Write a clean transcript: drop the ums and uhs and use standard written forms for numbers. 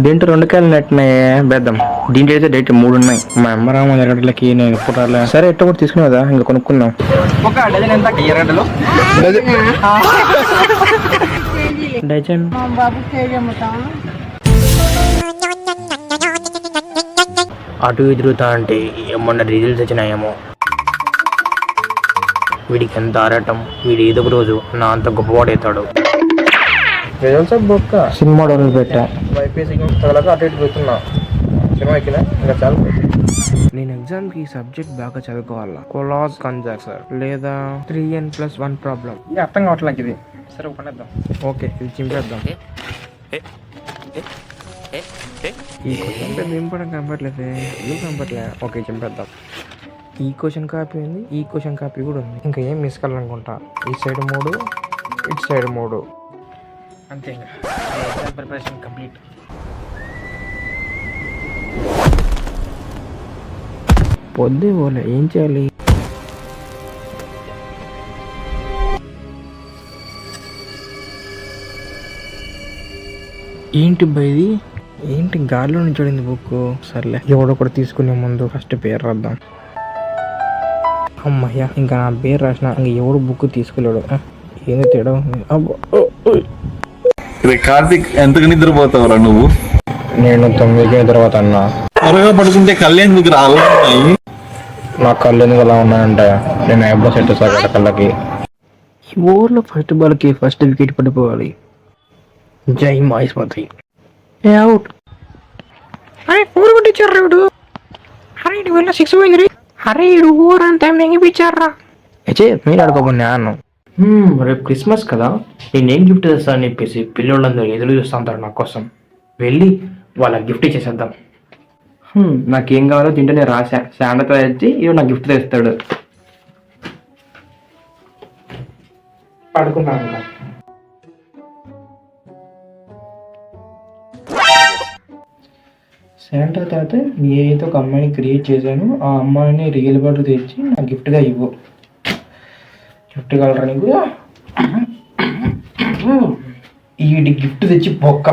దీంట్లో 2 కాయలు నెట్టినాయి బేద్దాం. దీంట్లో అయితే డైట్ 3 ఉన్నాయి. మా అమ్మరామ ఎర్రగడ్డలకి నేను పుట్టాలి. సరే ఎట్ట కూడా తీసుకునేదా ఇంకా కొనుక్కుందాం. ఒక డజన్ ఎంత ఎర్రగడ్డలు? డజన్ అటు ఎదురుతా అంటే ఏమన్నా రిజల్ట్స్ వచ్చినాయేమో. వీడికి ఎంత ఆరాటం, వీడు ఏదో ఒక రోజు నా అంత గొప్పవాడవుతాడు. బొక్క సినిమా డౌన్లోడ్ పెట్టా, వైపీసీ తగలక అటు ఇటు పోతున్నా. సినిమా ఎక్కినా ఇంకా చాలు. నేను ఎగ్జామ్కి సబ్జెక్ట్ బాగా చదువుకోవాలా. కొలాజ్ కన్జాక్సర్ లేదా 3n+1 ప్రాబ్లం. ఇది అర్థం కావట్లేదు ఇది. సరే పనేద్దాం. ఓకే ఇది చింపేద్దాం. ఈ క్వశ్చన్ పెద్ద ఇంపార్టెంట్ కనపట్లేదు. ఏం కనపట్లే. ఓకే చింపేద్దాం. ఈ క్వశ్చన్ కాపీ ఉంది, ఈ క్వశ్చన్ కాపీ కూడా ఉంది. ఇంకా ఏం మిస్ కావాలనుకుంటా. ఈ సైడ్ 3, ఇటు సైడ్ 3 అంతే. Exam preparation complete. పొద్దు పోలే ఏం చేయాలి? ఏంటి ఇది? ఏంటి గాలిలో నుంచి చూడింది బుక్? సర్లే ఎవడో కూడా తీసుకునే ముందు ఫస్ట్ పేరు రాద్దాం. అమ్మయ్య ఇంకా నా పేరు రాసిన ఇంకా ఎవడు బుక్ తీసుకోలేడు. ఏంది తేడా? కార్తీక్ ఎంతకు నిద్రపోతావురా నువ్వు? నేను 9కి తర్వాత అన్నా. త్వరగా పడుకుంటే కళ్ళు ఎందుకు రాలున్నాయి? నా కళ్ళు ఎందుకు అలా ఉన్నాయంటే నేను ఐబ్రో సెట్ సాగట కళ్ళకి. ఈ ఊర్లో ఫస్ట్ బాల్కి ఫస్ట్ వికెట్ పడిపోవాలి. జై మహేశ్వరి. ఏ అవుట్. అరే 4 కొట్టించారు రేడు. అరే ఇటు వెళ్ళి 6 పోయింది. అరే ఇడు ఊరు అంతా ఎంగిపించారా. అయితే మీరు ఆడుకోబోయే అన్నం. రేపు క్రిస్మస్ కదా, నేనేం గిఫ్ట్ తెస్తా అని చెప్పేసి పిల్లలందరూ ఎదురు చూస్తూ ఉంటారు నా కోసం. వెళ్ళి వాళ్ళకి గిఫ్ట్ ఇచ్చేసేద్దాం. నాకేం కావాలో తింటేనే రాశా. శాండతో వచ్చి ఇవి నాకు గిఫ్ట్ తెస్తాడు. పడుకున్నాను. శాంటా తాత నేనైతే ఒక అమ్మాయిని క్రియేట్ చేశాను. ఆ అమ్మాయిని రియల్ బర్డ్ తెచ్చి నాకు గిఫ్ట్గా ఇవ్వు. గిఫ్ట్ కలరా నీకు? ఈ గిఫ్ట్ తెచ్చి బొక్క.